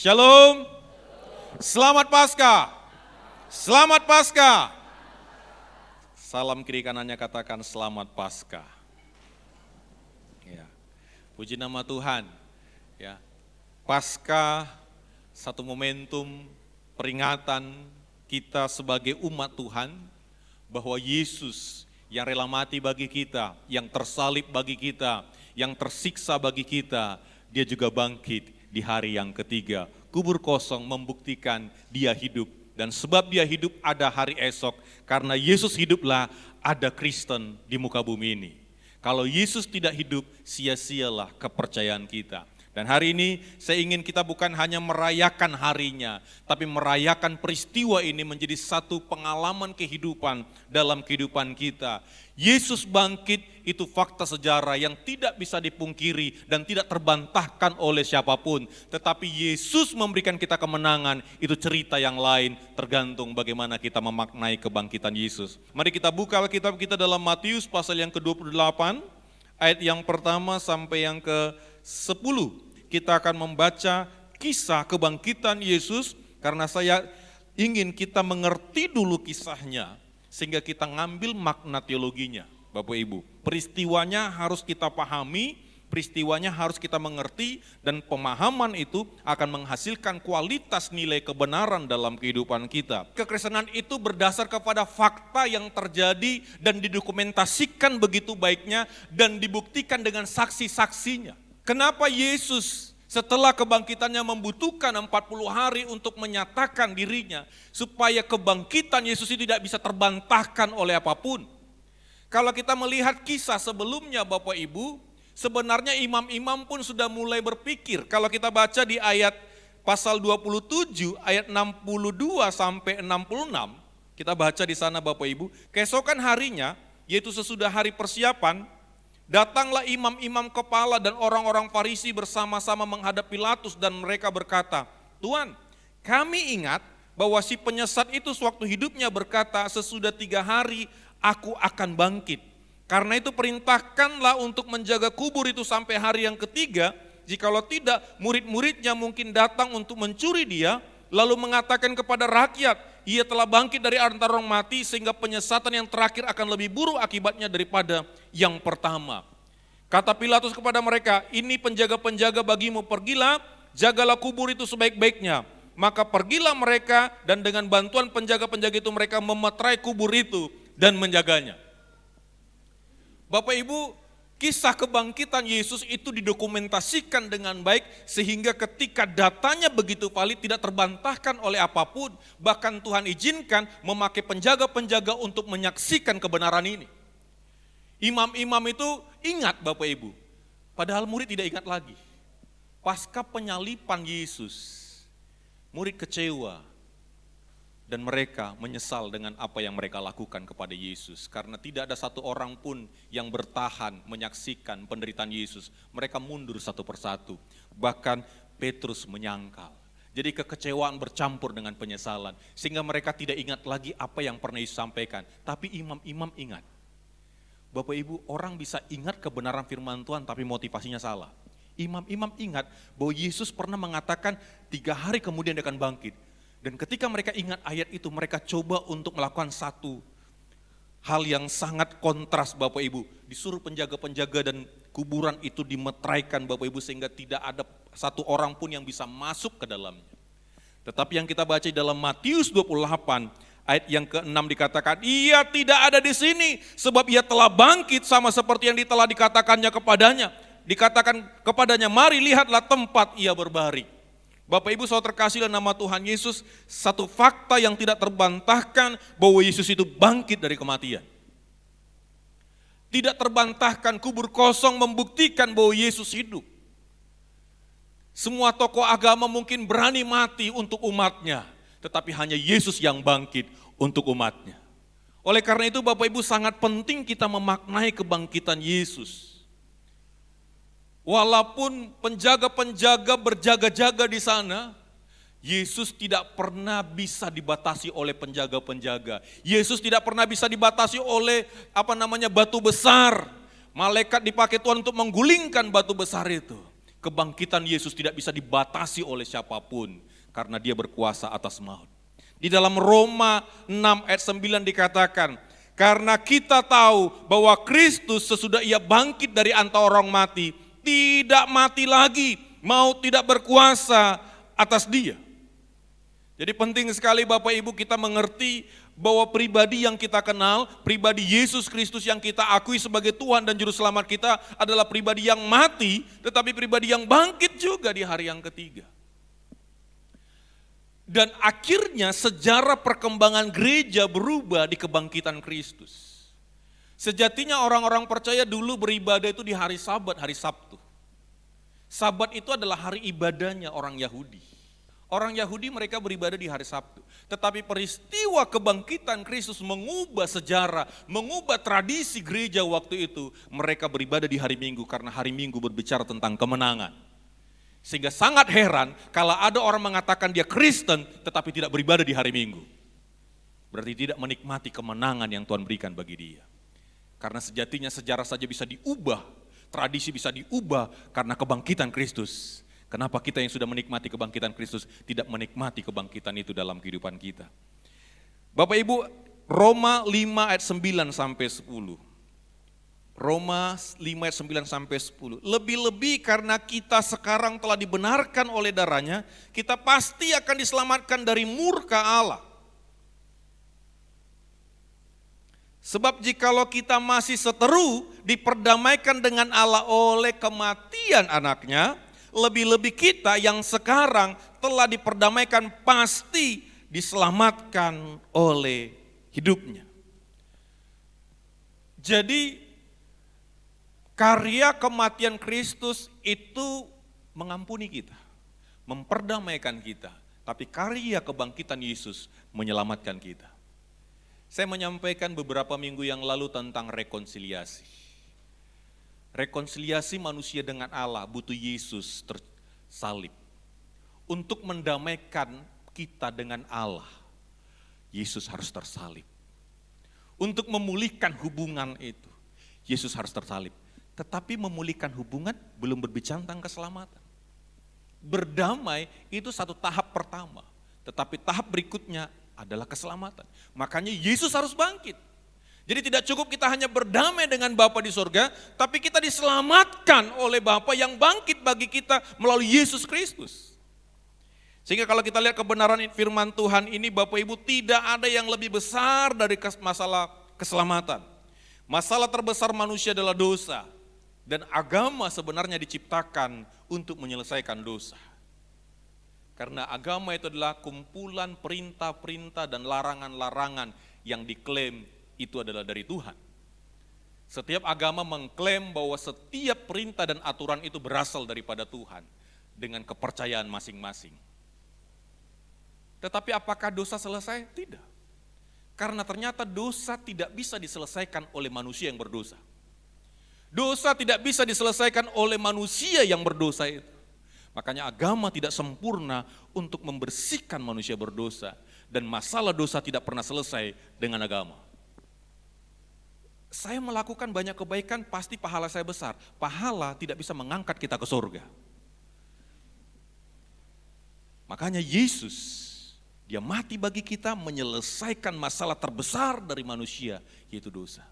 Shalom. Selamat Paskah. Selamat Paskah. Salam kiri kanannya katakan selamat Paskah. Ya. Puji nama Tuhan. Ya. Paskah satu momentum peringatan kita sebagai umat Tuhan bahwa Yesus yang rela mati bagi kita, yang tersalib bagi kita, yang tersiksa bagi kita, dia juga bangkit di hari yang ketiga. Kubur kosong membuktikan dia hidup. Dan sebab dia hidup ada hari esok. Karena Yesus hiduplah ada Kristen di muka bumi ini. Kalau Yesus tidak hidup, sia-sialah kepercayaan kita. Dan hari ini saya ingin kita bukan hanya merayakan harinya, tapi merayakan peristiwa ini menjadi satu pengalaman kehidupan dalam kehidupan kita. Yesus bangkit itu fakta sejarah yang tidak bisa dipungkiri dan tidak terbantahkan oleh siapapun. Tetapi Yesus memberikan kita kemenangan, itu cerita yang lain tergantung bagaimana kita memaknai kebangkitan Yesus. Mari kita buka Alkitab kita dalam Matius pasal yang ke-28, ayat yang pertama sampai yang ke-10. Kita akan membaca kisah kebangkitan Yesus karena saya ingin kita mengerti dulu kisahnya sehingga kita ngambil makna teologinya, Bapak Ibu. Peristiwanya harus kita pahami, peristiwanya harus kita mengerti dan pemahaman itu akan menghasilkan kualitas nilai kebenaran dalam kehidupan kita. Kekristenan itu berdasar kepada fakta yang terjadi dan didokumentasikan begitu baiknya dan dibuktikan dengan saksi-saksinya. Kenapa Yesus setelah kebangkitannya membutuhkan 40 hari untuk menyatakan dirinya supaya kebangkitan Yesus itu tidak bisa terbantahkan oleh apapun. Kalau kita melihat kisah sebelumnya Bapak Ibu, sebenarnya imam-imam pun sudah mulai berpikir. Kalau kita baca di ayat pasal 27 ayat 62 sampai 66, kita baca di sana Bapak Ibu, keesokan harinya yaitu sesudah hari persiapan, datanglah imam-imam kepala dan orang-orang Farisi bersama-sama menghadap Pilatus dan mereka berkata, "Tuan, kami ingat bahwa si penyesat itu sewaktu hidupnya berkata, sesudah 3 hari aku akan bangkit. Karena itu perintahkanlah untuk menjaga kubur itu sampai hari yang ketiga, jikalau tidak murid-muridnya mungkin datang untuk mencuri dia, lalu mengatakan kepada rakyat, ia telah bangkit dari antara orang mati sehingga penyesatan yang terakhir akan lebih buruk akibatnya daripada yang pertama." Kata Pilatus kepada mereka, "Ini penjaga-penjaga bagimu, pergilah, jagalah kubur itu sebaik-baiknya." Maka pergilah mereka dan dengan bantuan penjaga-penjaga itu mereka memeterai kubur itu dan menjaganya. Bapak Ibu, kisah kebangkitan Yesus itu didokumentasikan dengan baik sehingga ketika datanya begitu valid tidak terbantahkan oleh apapun. Bahkan Tuhan izinkan memakai penjaga-penjaga untuk menyaksikan kebenaran ini. Imam-imam itu ingat Bapak Ibu, padahal murid tidak ingat lagi. Pasca penyalipan Yesus, murid kecewa dan mereka menyesal dengan apa yang mereka lakukan kepada Yesus. Karena tidak ada satu orang pun yang bertahan menyaksikan penderitaan Yesus. Mereka mundur satu persatu, bahkan Petrus menyangkal. Jadi kekecewaan bercampur dengan penyesalan, sehingga mereka tidak ingat lagi apa yang pernah Yesus sampaikan. Tapi imam-imam ingat. Bapak Ibu, orang bisa ingat kebenaran firman Tuhan tapi motivasinya salah. Imam-imam ingat bahwa Yesus pernah mengatakan 3 hari kemudian dia akan bangkit. Dan ketika mereka ingat ayat itu, mereka coba untuk melakukan satu hal yang sangat kontras Bapak Ibu. Disuruh penjaga-penjaga dan kuburan itu dimeteraikan Bapak Ibu sehingga tidak ada satu orang pun yang bisa masuk ke dalamnya. Tetapi yang kita baca dalam Matius 28, ayat yang ke-6 dikatakan, ia tidak ada di sini sebab ia telah bangkit sama seperti yang telah dikatakannya kepadanya. Dikatakan kepadanya, mari lihatlah tempat ia berbaring. Bapak Ibu saudara terkasih dalam nama Tuhan Yesus, satu fakta yang tidak terbantahkan bahwa Yesus itu bangkit dari kematian. Tidak terbantahkan, kubur kosong membuktikan bahwa Yesus hidup. Semua tokoh agama mungkin berani mati untuk umatnya, tetapi hanya Yesus yang bangkit untuk umatnya. Oleh karena itu Bapak Ibu sangat penting kita memaknai kebangkitan Yesus. Walaupun penjaga-penjaga berjaga-jaga di sana, Yesus tidak pernah bisa dibatasi oleh penjaga-penjaga. Yesus tidak pernah bisa dibatasi oleh batu besar. Malaikat dipakai Tuhan untuk menggulingkan batu besar itu. Kebangkitan Yesus tidak bisa dibatasi oleh siapapun karena dia berkuasa atas maut. Di dalam Roma 6 ayat 9 dikatakan, karena kita tahu bahwa Kristus sesudah ia bangkit dari antara orang mati, tidak mati lagi, maut tidak berkuasa atas dia. Jadi penting sekali Bapak Ibu kita mengerti bahwa pribadi yang kita kenal, pribadi Yesus Kristus yang kita akui sebagai Tuhan dan Juru Selamat kita adalah pribadi yang mati, tetapi pribadi yang bangkit juga di hari yang ketiga. Dan akhirnya sejarah perkembangan gereja berubah di kebangkitan Kristus. Sejatinya orang-orang percaya dulu beribadah itu di hari Sabat, hari Sabtu. Sabat itu adalah hari ibadahnya orang Yahudi. Orang Yahudi mereka beribadah di hari Sabtu. Tetapi peristiwa kebangkitan Kristus mengubah sejarah, mengubah tradisi gereja waktu itu. Mereka beribadah di hari Minggu karena hari Minggu berbicara tentang kemenangan. Sehingga sangat heran kalau ada orang mengatakan dia Kristen tetapi tidak beribadah di hari Minggu. Berarti tidak menikmati kemenangan yang Tuhan berikan bagi dia. Karena sejatinya sejarah saja bisa diubah, tradisi bisa diubah karena kebangkitan Kristus. Kenapa kita yang sudah menikmati kebangkitan Kristus tidak menikmati kebangkitan itu dalam kehidupan kita? Bapak Ibu, Roma 5 ayat 9 sampai 10. Roma 5 ayat 9 sampai 10. Lebih-lebih karena kita sekarang telah dibenarkan oleh darahnya, kita pasti akan diselamatkan dari murka Allah. Sebab jikalau kita masih seteru diperdamaikan dengan Allah oleh kematian anaknya, lebih-lebih kita yang sekarang telah diperdamaikan pasti diselamatkan oleh hidupnya. Jadi karya kematian Kristus itu mengampuni kita, memperdamaikan kita. Tapi karya kebangkitan Yesus menyelamatkan kita. Saya menyampaikan beberapa minggu yang lalu tentang rekonsiliasi. Rekonsiliasi manusia dengan Allah butuh Yesus tersalib. Untuk mendamaikan kita dengan Allah, Yesus harus tersalib. Untuk memulihkan hubungan itu, Yesus harus tersalib. Tetapi memulihkan hubungan belum berbicara tentang keselamatan. Berdamai itu satu tahap pertama, tetapi tahap berikutnya adalah keselamatan. Makanya Yesus harus bangkit. Jadi tidak cukup kita hanya berdamai dengan Bapa di surga, tapi kita diselamatkan oleh Bapa yang bangkit bagi kita melalui Yesus Kristus. Sehingga kalau kita lihat kebenaran firman Tuhan ini, Bapak Ibu, tidak ada yang lebih besar dari masalah keselamatan. Masalah terbesar manusia adalah dosa. Dan agama sebenarnya diciptakan untuk menyelesaikan dosa. Karena agama itu adalah kumpulan perintah-perintah dan larangan-larangan yang diklaim itu adalah dari Tuhan. Setiap agama mengklaim bahwa setiap perintah dan aturan itu berasal daripada Tuhan dengan kepercayaan masing-masing. Tetapi apakah dosa selesai? Tidak. Karena ternyata dosa tidak bisa diselesaikan oleh manusia yang berdosa. Dosa tidak bisa diselesaikan oleh manusia yang berdosa itu. Makanya agama tidak sempurna untuk membersihkan manusia berdosa. Dan masalah dosa tidak pernah selesai dengan agama. Saya melakukan banyak kebaikan, pasti pahala saya besar. Pahala tidak bisa mengangkat kita ke surga. Makanya Yesus, dia mati bagi kita menyelesaikan masalah terbesar dari manusia, yaitu dosa.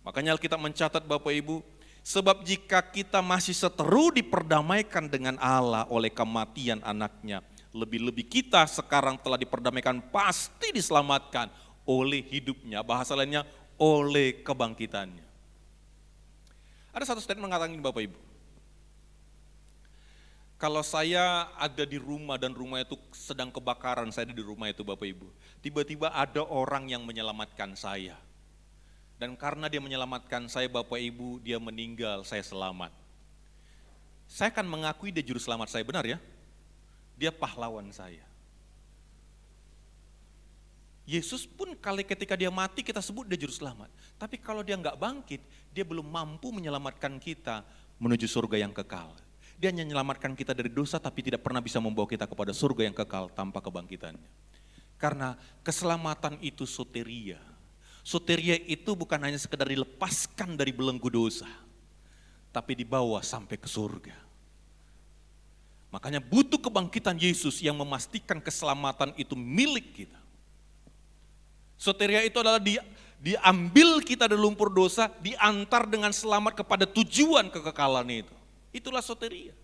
Makanya Alkitab mencatat Bapak Ibu, sebab jika kita masih seteru diperdamaikan dengan Allah oleh kematian anaknya, lebih-lebih kita sekarang telah diperdamaikan pasti diselamatkan oleh hidupnya. Bahasa lainnya, oleh kebangkitannya. Ada satu statement mengatakan ini Bapak Ibu. Kalau saya ada di rumah dan rumah itu sedang kebakaran, saya ada di rumah itu Bapak Ibu. Tiba-tiba ada orang yang menyelamatkan saya. Dan karena dia menyelamatkan saya Bapak Ibu, dia meninggal, saya selamat. Saya akan mengakui dia juru selamat saya, benar ya? Dia pahlawan saya. Yesus pun ketika dia mati kita sebut dia juru selamat. Tapi kalau dia enggak bangkit, dia belum mampu menyelamatkan kita menuju surga yang kekal. Dia hanya menyelamatkan kita dari dosa tapi tidak pernah bisa membawa kita kepada surga yang kekal tanpa kebangkitannya. Karena keselamatan itu soteria. Soteria itu bukan hanya sekedar dilepaskan dari belenggu dosa, tapi dibawa sampai ke surga. Makanya butuh kebangkitan Yesus yang memastikan keselamatan itu milik kita. Soteria itu adalah diambil kita dari lumpur dosa, diantar dengan selamat kepada tujuan kekekalan itu. Itulah soteria.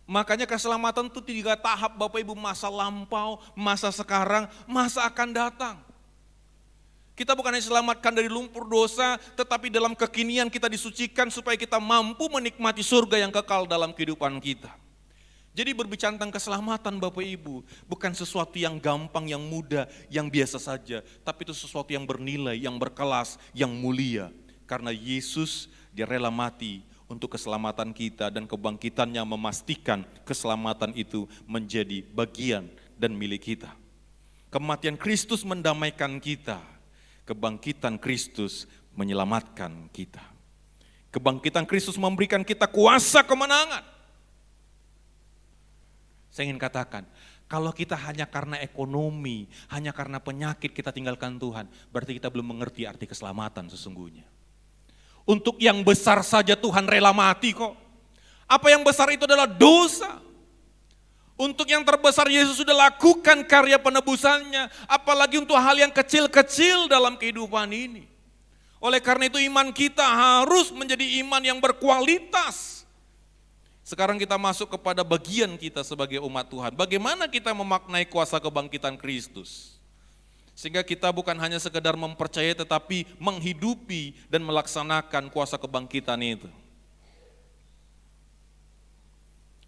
Makanya keselamatan itu 3 tahap Bapak Ibu, masa lampau, masa sekarang, masa akan datang. Kita bukan hanya diselamatkan dari lumpur dosa, tetapi dalam kekinian kita disucikan supaya kita mampu menikmati surga yang kekal dalam kehidupan kita. Jadi berbicara tentang keselamatan Bapak Ibu, bukan sesuatu yang gampang, yang mudah, yang biasa saja. Tapi itu sesuatu yang bernilai, yang berkelas, yang mulia. Karena Yesus, Dia rela mati untuk keselamatan kita dan kebangkitannya memastikan keselamatan itu menjadi bagian dan milik kita. Kematian Kristus mendamaikan kita, kebangkitan Kristus menyelamatkan kita. Kebangkitan Kristus memberikan kita kuasa kemenangan. Saya ingin katakan, kalau kita hanya karena ekonomi, hanya karena penyakit kita tinggalkan Tuhan, berarti kita belum mengerti arti keselamatan sesungguhnya. Untuk yang besar saja Tuhan rela mati kok. Apa yang besar itu adalah dosa. Untuk yang terbesar Yesus sudah lakukan karya penebusannya, apalagi untuk hal yang kecil-kecil dalam kehidupan ini. Oleh karena itu iman kita harus menjadi iman yang berkualitas. Sekarang kita masuk kepada bagian kita sebagai umat Tuhan. Bagaimana kita memaknai kuasa kebangkitan Kristus? Sehingga kita bukan hanya sekedar mempercayai tetapi menghidupi dan melaksanakan kuasa kebangkitan itu.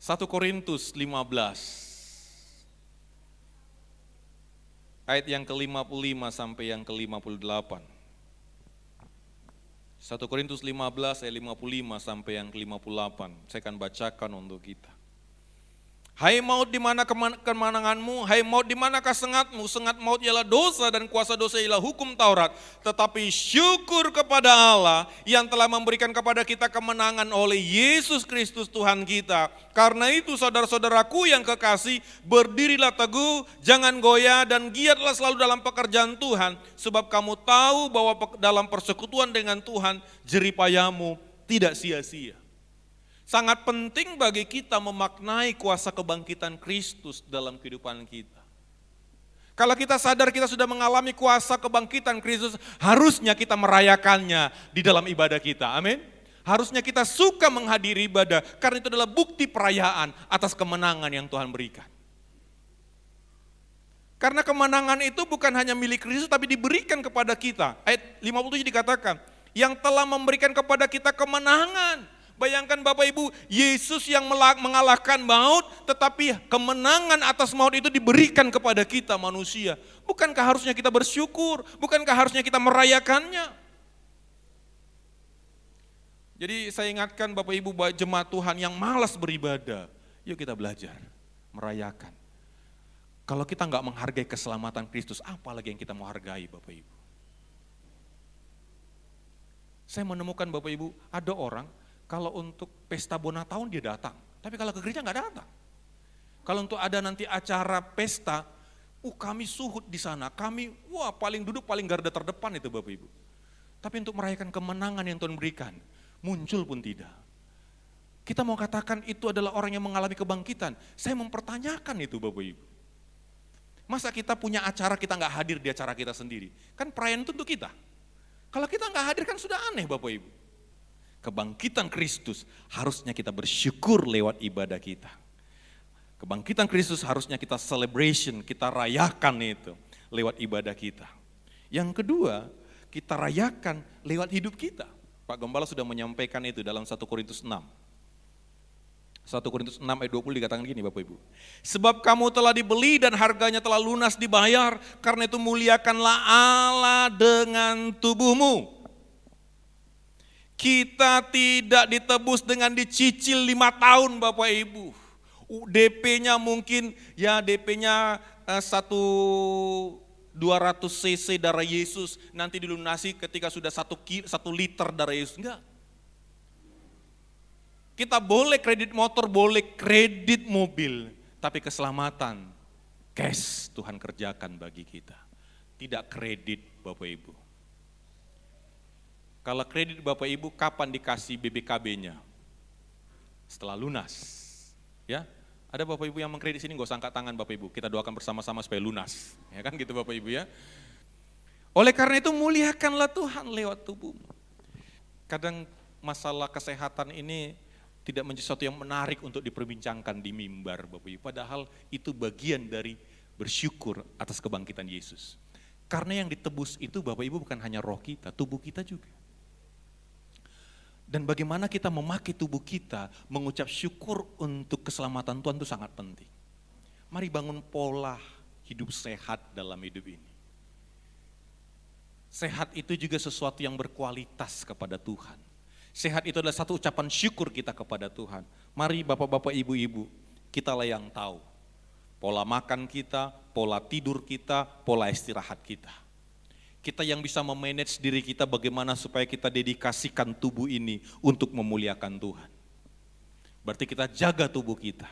1 Korintus 15 ayat yang ke-55 sampai yang ke-58. 1 Korintus 15 ayat 55 sampai yang ke-58. Saya akan bacakan untuk kita. Hai maut, di mana kemenanganmu? Hai maut, di manakah sengatmu? Sengat maut ialah dosa dan kuasa dosa ialah hukum Taurat. Tetapi syukur kepada Allah yang telah memberikan kepada kita kemenangan oleh Yesus Kristus Tuhan kita. Karena itu saudara-saudaraku yang kekasih, berdirilah teguh, jangan goyah dan giatlah selalu dalam pekerjaan Tuhan. Sebab kamu tahu bahwa dalam persekutuan dengan Tuhan, jerih payahmu tidak sia-sia. Sangat penting bagi kita memaknai kuasa kebangkitan Kristus dalam kehidupan kita. Kalau kita sadar kita sudah mengalami kuasa kebangkitan Kristus, harusnya kita merayakannya di dalam ibadah kita. Amin. Harusnya kita suka menghadiri ibadah, karena itu adalah bukti perayaan atas kemenangan yang Tuhan berikan. Karena kemenangan itu bukan hanya milik Kristus, tapi diberikan kepada kita. Ayat 57 dikatakan, yang telah memberikan kepada kita kemenangan. Bayangkan Bapak Ibu, Yesus yang mengalahkan maut, tetapi kemenangan atas maut itu diberikan kepada kita manusia. Bukankah harusnya kita bersyukur? Bukankah harusnya kita merayakannya? Jadi saya ingatkan Bapak Ibu, jemaat Tuhan yang malas beribadah, yuk kita belajar, merayakan. Kalau kita nggak menghargai keselamatan Kristus, apa lagi yang kita mau hargai Bapak Ibu? Saya menemukan Bapak Ibu, ada orang, kalau untuk pesta bona tahun dia datang, tapi kalau ke gereja nggak datang. Kalau untuk ada nanti acara pesta, kami suhud di sana, kami paling duduk paling garda terdepan itu Bapak Ibu. Tapi untuk merayakan kemenangan yang Tuhan berikan, muncul pun tidak. Kita mau katakan itu adalah orang yang mengalami kebangkitan, saya mempertanyakan itu Bapak Ibu. Masa kita punya acara kita nggak hadir di acara kita sendiri? Kan perayaan itu untuk kita. Kalau kita nggak hadir kan sudah aneh Bapak Ibu. Kebangkitan Kristus harusnya kita bersyukur lewat ibadah kita. Kebangkitan Kristus harusnya kita celebration, kita rayakan itu lewat ibadah kita. Yang kedua, kita rayakan lewat hidup kita. Pak Gembala sudah menyampaikan itu dalam 1 Korintus 6. 1 Korintus 6 ayat 20 dikatakan gini Bapak Ibu. Sebab kamu telah dibeli dan harganya telah lunas dibayar, karena itu muliakanlah Allah dengan tubuhmu. Kita tidak ditebus dengan dicicil 5 tahun Bapak Ibu. DP-nya mungkin ya DP-nya 200 cc darah Yesus, nanti dilunasi ketika sudah 1 liter darah Yesus. Enggak. Kita boleh kredit motor, boleh kredit mobil, tapi keselamatan cash Tuhan kerjakan bagi kita. Tidak kredit Bapak Ibu. Kalau kredit Bapak Ibu kapan dikasih BBKB-nya? Setelah lunas. Ya, Ada Bapak Ibu yang mengkredit sini, nggak usah angkat tangan Bapak Ibu. Kita doakan bersama-sama supaya lunas. Ya kan gitu Bapak Ibu ya. Oleh karena itu muliakanlah Tuhan lewat tubuhmu. Kadang masalah kesehatan ini tidak menjadi sesuatu yang menarik untuk diperbincangkan di mimbar Bapak Ibu. Padahal itu bagian dari bersyukur atas kebangkitan Yesus. Karena yang ditebus itu Bapak Ibu bukan hanya roh kita, tubuh kita juga. Dan bagaimana kita memakai tubuh kita, mengucap syukur untuk keselamatan Tuhan itu sangat penting. Mari bangun pola hidup sehat dalam hidup ini. Sehat itu juga sesuatu yang berkualitas kepada Tuhan. Sehat itu adalah satu ucapan syukur kita kepada Tuhan. Mari bapak-bapak, ibu-ibu, kitalah yang tahu. Pola makan kita, pola tidur kita, pola istirahat kita. Kita yang bisa memanage diri kita bagaimana supaya kita dedikasikan tubuh ini untuk memuliakan Tuhan. Berarti kita jaga tubuh kita.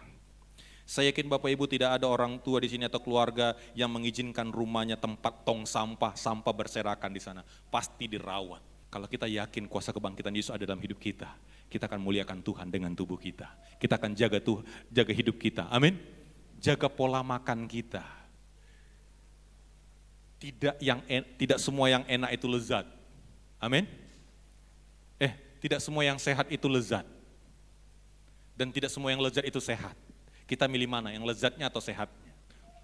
Saya yakin Bapak Ibu tidak ada orang tua di sini atau keluarga yang mengizinkan rumahnya tempat tong sampah, sampah berserakan di sana. Pasti dirawat. Kalau kita yakin kuasa kebangkitan Yesus ada dalam hidup kita akan muliakan Tuhan dengan tubuh kita. Kita akan jaga hidup kita. Amin. Jaga pola makan kita. Tidak semua yang enak itu lezat. Amin. Tidak semua yang sehat itu lezat. Dan tidak semua yang lezat itu sehat. Kita milih mana, yang lezatnya atau sehatnya?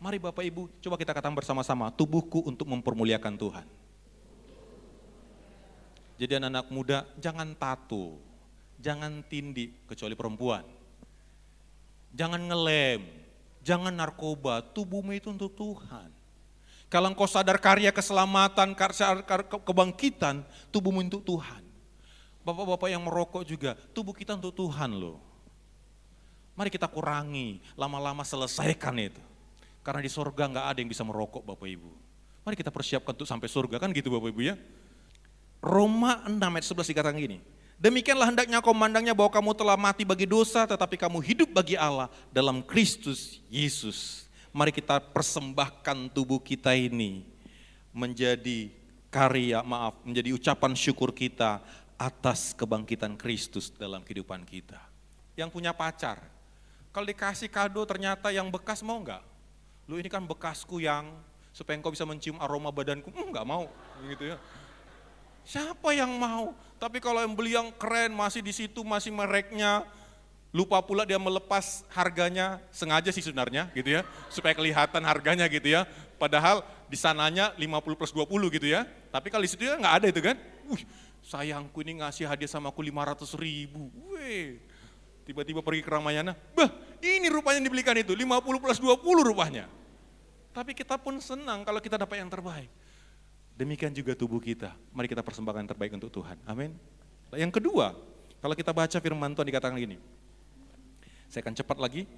Mari Bapak Ibu, coba kita katakan bersama-sama, tubuhku untuk mempermuliakan Tuhan. Jadi anak-anak muda, jangan tato, jangan tindih, kecuali perempuan. Jangan ngelem, jangan narkoba, tubuhmu itu untuk Tuhan. Kalau engkau sadar karya keselamatan, kebangkitan, tubuhmu untuk Tuhan. Bapak-bapak yang merokok juga, tubuh kita untuk Tuhan loh. Mari kita kurangi, lama-lama selesaikan itu. Karena di surga nggak ada yang bisa merokok Bapak Ibu. Mari kita persiapkan untuk sampai surga, kan gitu Bapak Ibu ya. Roma 6 ayat 11 dikatakan gini, demikianlah hendaknya kau memandangnya bahwa kamu telah mati bagi dosa, tetapi kamu hidup bagi Allah dalam Kristus Yesus. Mari kita persembahkan tubuh kita ini menjadi menjadi ucapan syukur kita atas kebangkitan Kristus dalam kehidupan kita. Yang punya pacar, kalau dikasih kado ternyata yang bekas mau enggak? Lu ini kan bekasku yang supaya engkau bisa mencium aroma badanku, enggak mau gitu ya. Siapa yang mau? Tapi kalau yang beli yang keren masih di situ, masih mereknya, lupa pula dia melepas harganya, sengaja sih sebenarnya gitu ya, supaya kelihatan harganya gitu ya. Padahal di sananya 50 plus 20 gitu ya. Tapi kalau di situ ya nggak ada itu kan. Sayangku ini ngasih hadiah sama aku 500 ribu. Tiba-tiba pergi ke Ramayana, ini rupanya yang dibelikan itu, 50 plus 20 rupanya. Tapi kita pun senang kalau kita dapat yang terbaik. Demikian juga tubuh kita, mari kita persembahkan yang terbaik untuk Tuhan, amin. Yang kedua, kalau kita baca firman Tuhan dikatakan gini, saya akan cepat lagi.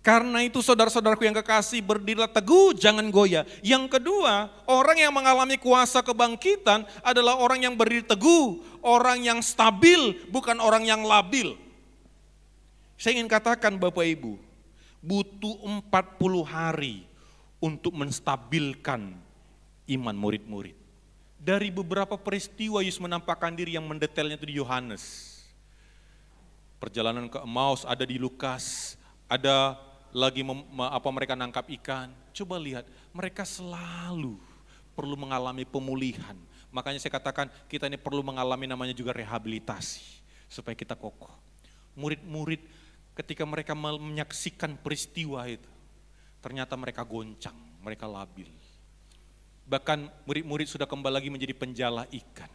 Karena itu saudara-saudaraku yang kekasih, berdirilah teguh, jangan goyah. Yang kedua, orang yang mengalami kuasa kebangkitan adalah orang yang berdiri teguh, orang yang stabil, bukan orang yang labil. Saya ingin katakan Bapak Ibu, butuh 40 hari untuk menstabilkan iman murid-murid. Dari beberapa peristiwa Yesus menampakkan diri yang mendetailnya itu di Yohanes. Perjalanan ke Emmaus ada di Lukas, ada lagi mereka nangkap ikan. Coba lihat, mereka selalu perlu mengalami pemulihan. Makanya saya katakan kita ini perlu mengalami namanya juga rehabilitasi supaya kita kokoh. Murid-murid ketika mereka menyaksikan peristiwa itu, ternyata mereka goncang, mereka labil. Bahkan murid-murid sudah kembali lagi menjadi penjala ikan.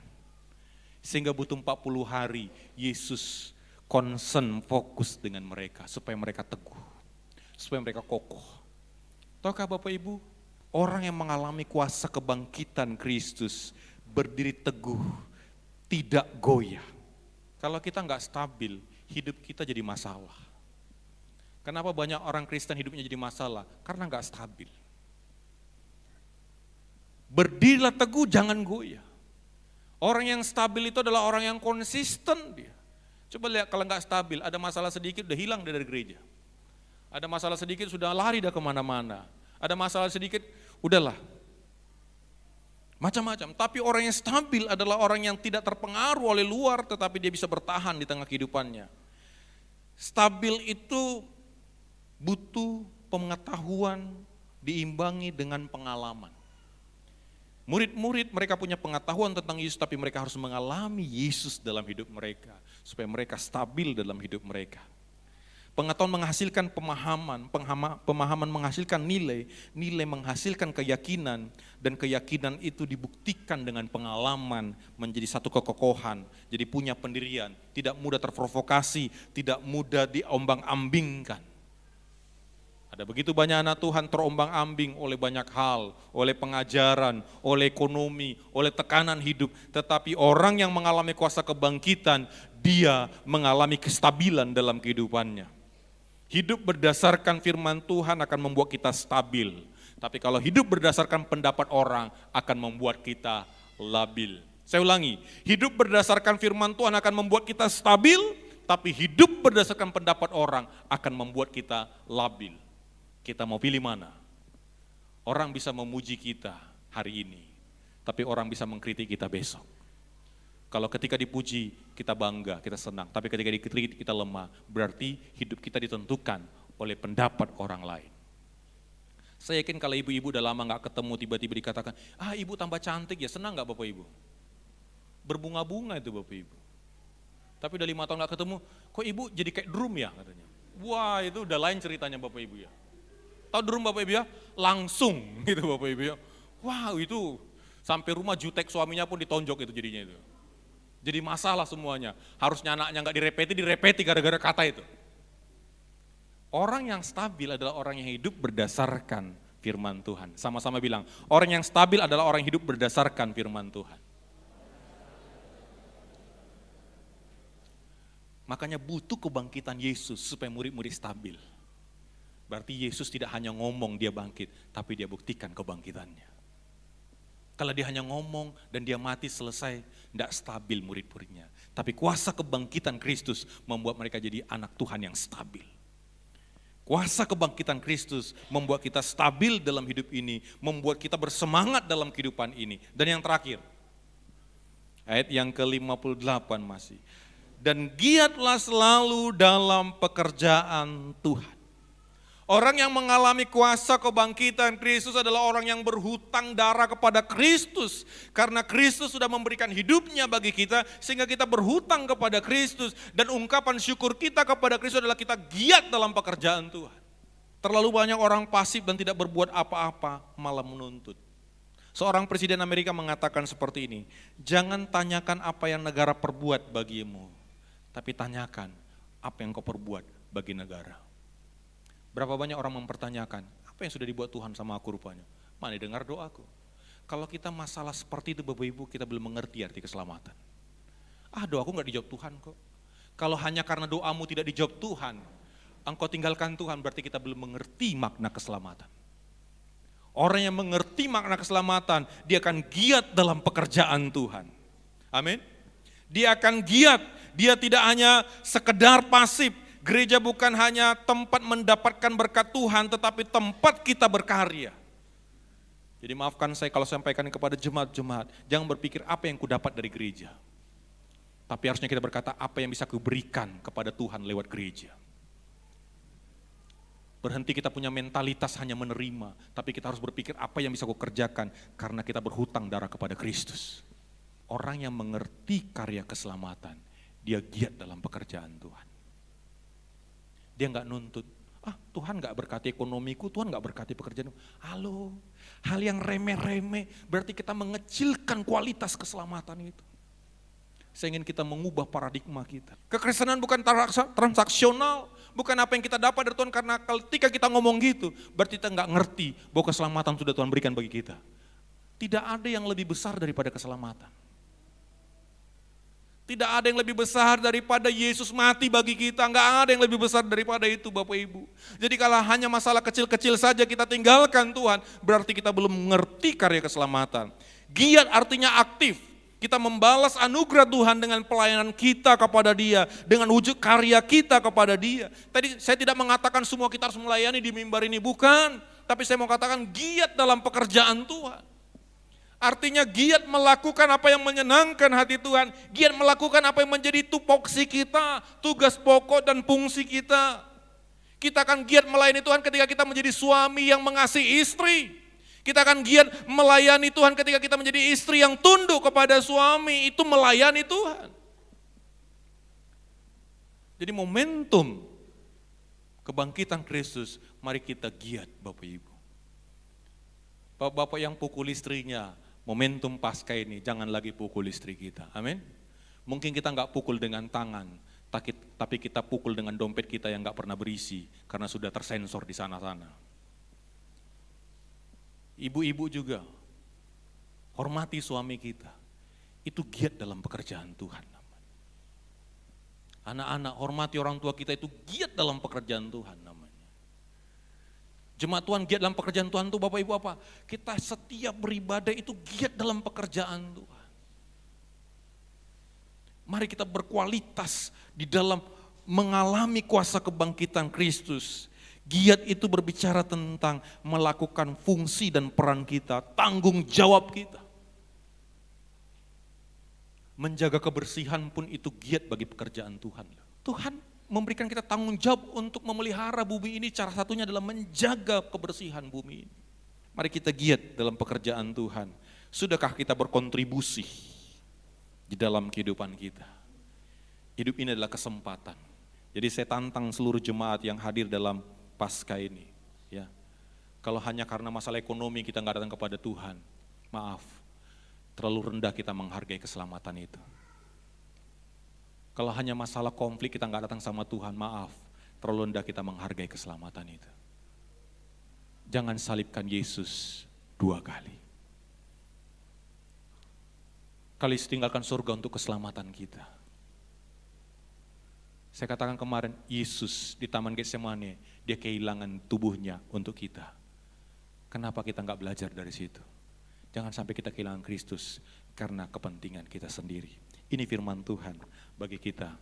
Sehingga butuh 40 hari Yesus concern, fokus dengan mereka supaya mereka teguh, supaya mereka kokoh. Tahukah Bapak Ibu, orang yang mengalami kuasa kebangkitan Kristus berdiri teguh, tidak goyah. Kalau kita nggak stabil, hidup kita jadi masalah. Kenapa banyak orang Kristen hidupnya jadi masalah? Karena nggak stabil. Berdirilah teguh, jangan goyah. Orang yang stabil itu adalah orang yang konsisten dia. Coba lihat kalau nggak stabil, ada masalah sedikit udah hilang dari gereja. Ada masalah sedikit sudah lari dah kemana-mana. Ada masalah sedikit, udahlah. Macam-macam, tapi orang yang stabil adalah orang yang tidak terpengaruh oleh luar tetapi dia bisa bertahan di tengah kehidupannya. Stabil itu butuh pengetahuan diimbangi dengan pengalaman. Murid-murid mereka punya pengetahuan tentang Yesus, tapi mereka harus mengalami Yesus dalam hidup mereka, supaya mereka stabil dalam hidup mereka. Pengetahuan menghasilkan pemahaman, pemahaman menghasilkan nilai, nilai menghasilkan keyakinan, dan keyakinan itu dibuktikan dengan pengalaman menjadi satu kekokohan, jadi punya pendirian, tidak mudah terprovokasi, tidak mudah diombang-ambingkan. Ada begitu banyak anak Tuhan terombang-ambing oleh banyak hal, oleh pengajaran, oleh ekonomi, oleh tekanan hidup. Tetapi orang yang mengalami kuasa kebangkitan, dia mengalami kestabilan dalam kehidupannya. Hidup berdasarkan firman Tuhan akan membuat kita stabil. Tapi kalau hidup berdasarkan pendapat orang akan membuat kita labil. Saya ulangi, hidup berdasarkan firman Tuhan akan membuat kita stabil, tapi hidup berdasarkan pendapat orang akan membuat kita labil. Kita mau pilih mana? Orang bisa memuji kita hari ini, tapi orang bisa mengkritik kita besok. Kalau ketika dipuji, kita bangga, kita senang. Tapi ketika dikritik, kita lemah. Berarti hidup kita ditentukan oleh pendapat orang lain. Saya yakin kalau ibu-ibu udah lama gak ketemu, tiba-tiba dikatakan, ibu tambah cantik ya, senang gak Bapak Ibu? Berbunga-bunga itu Bapak Ibu. Tapi udah 5 tahun gak ketemu, kok ibu jadi kayak drum ya katanya. Wah itu udah lain ceritanya Bapak Ibu ya. Tahu drum Bapak Ibu ya? Langsung gitu Bapak Ibu ya. Wow itu sampai rumah jutek suaminya pun ditonjok itu jadinya itu. Jadi masalah semuanya. Harusnya anaknya gak direpeti gara-gara kata itu. Orang yang stabil adalah orang yang hidup berdasarkan firman Tuhan. Sama-sama bilang, orang yang stabil adalah orang yang hidup berdasarkan firman Tuhan. Makanya butuh kebangkitan Yesus supaya murid-murid stabil. Berarti Yesus tidak hanya ngomong dia bangkit, tapi dia buktikan kebangkitannya. Kalau dia hanya ngomong dan dia mati selesai, tidak stabil murid-muridnya. Tapi kuasa kebangkitan Kristus membuat mereka jadi anak Tuhan yang stabil. Kuasa kebangkitan Kristus membuat kita stabil dalam hidup ini, membuat kita bersemangat dalam kehidupan ini. Dan yang terakhir, ayat yang ke-58 masih. Dan giatlah selalu dalam pekerjaan Tuhan. Orang yang mengalami kuasa kebangkitan Kristus adalah orang yang berhutang darah kepada Kristus. Karena Kristus sudah memberikan hidupnya bagi kita, sehingga kita berhutang kepada Kristus. Dan ungkapan syukur kita kepada Kristus adalah kita giat dalam pekerjaan Tuhan. Terlalu banyak orang pasif dan tidak berbuat apa-apa, malah menuntut. Seorang presiden Amerika mengatakan seperti ini, jangan tanyakan apa yang negara perbuat bagimu, tapi tanyakan apa yang kau perbuat bagi negara. Berapa banyak orang mempertanyakan, apa yang sudah dibuat Tuhan sama aku rupanya? Mana dengar doaku? Kalau kita masalah seperti itu Bapak Ibu, kita belum mengerti arti keselamatan. Doaku gak dijawab Tuhan kok. Kalau hanya karena doamu tidak dijawab Tuhan, engkau tinggalkan Tuhan, berarti kita belum mengerti makna keselamatan. Orang yang mengerti makna keselamatan, dia akan giat dalam pekerjaan Tuhan. Amin. Dia akan giat, dia tidak hanya sekedar pasif. Gereja bukan hanya tempat mendapatkan berkat Tuhan, tetapi tempat kita berkarya. Jadi maafkan saya kalau sampaikan kepada jemaat-jemaat, jangan berpikir apa yang kudapat dari gereja. Tapi harusnya kita berkata apa yang bisa kuberikan kepada Tuhan lewat gereja. Berhenti kita punya mentalitas hanya menerima, tapi kita harus berpikir apa yang bisa kukerjakan karena kita berhutang darah kepada Kristus. Orang yang mengerti karya keselamatan, dia giat dalam pekerjaan Tuhan. Dia enggak nuntut, Tuhan enggak berkati ekonomiku, Tuhan enggak berkati pekerjaan. Halo, hal yang remeh-remeh, berarti kita mengecilkan kualitas keselamatan itu. Saya ingin kita mengubah paradigma kita. Kekristenan bukan transaksional, bukan apa yang kita dapat dari Tuhan, karena ketika kita ngomong gitu, berarti kita enggak ngerti bahwa keselamatan sudah Tuhan berikan bagi kita. Tidak ada yang lebih besar daripada keselamatan. Tidak ada yang lebih besar daripada Yesus mati bagi kita, enggak ada yang lebih besar daripada itu Bapak Ibu. Jadi kalau hanya masalah kecil-kecil saja kita tinggalkan Tuhan, berarti kita belum mengerti karya keselamatan. Giat artinya aktif, kita membalas anugerah Tuhan dengan pelayanan kita kepada Dia, dengan wujud karya kita kepada Dia. Tadi saya tidak mengatakan semua kita harus melayani di mimbar ini, bukan. Tapi saya mau katakan giat dalam pekerjaan Tuhan. Artinya giat melakukan apa yang menyenangkan hati Tuhan, giat melakukan apa yang menjadi tupoksi kita, tugas pokok dan fungsi kita. Kita akan giat melayani Tuhan ketika kita menjadi suami yang mengasihi istri. Kita akan giat melayani Tuhan ketika kita menjadi istri yang tunduk kepada suami, itu melayani Tuhan. Jadi momentum kebangkitan Kristus, mari kita giat Bapak Ibu. Bapak yang pukul istrinya, momentum Paskah ini jangan lagi pukul istri kita, amin. Mungkin kita nggak pukul dengan tangan, tapi kita pukul dengan dompet kita yang nggak pernah berisi, karena sudah tersensor di sana-sana. Ibu-ibu juga, hormati suami kita, itu giat dalam pekerjaan Tuhan. Anak-anak, hormati orang tua kita, itu giat dalam pekerjaan Tuhan namanya. Jemaat Tuhan giat dalam pekerjaan Tuhan itu Bapak Ibu apa? Kita setiap beribadah itu giat dalam pekerjaan Tuhan. Mari kita berkualitas di dalam mengalami kuasa kebangkitan Kristus. Giat itu berbicara tentang melakukan fungsi dan peran kita, tanggung jawab kita. Menjaga kebersihan pun itu giat bagi pekerjaan Tuhan. Tuhan memberikan kita tanggung jawab untuk memelihara bumi ini, cara satunya adalah menjaga kebersihan bumi ini. Mari kita giat dalam pekerjaan Tuhan. Sudahkah kita berkontribusi di dalam kehidupan kita? Hidup ini adalah kesempatan. Jadi saya tantang seluruh jemaat yang hadir dalam Paskah ini. Ya, kalau hanya karena masalah ekonomi kita nggak datang kepada Tuhan, maaf. Terlalu rendah kita menghargai keselamatan itu. Kalau hanya masalah konflik kita nggak datang sama Tuhan, maaf, terlalu rendah kita menghargai keselamatan itu. Jangan salibkan Yesus 2 kali. Kali tinggalkan surga untuk keselamatan kita. Saya katakan kemarin, Yesus di Taman Getsemane, dia kehilangan tubuhnya untuk kita. Kenapa kita nggak belajar dari situ? Jangan sampai kita kehilangan Kristus karena kepentingan kita sendiri. Ini firman Tuhan bagi kita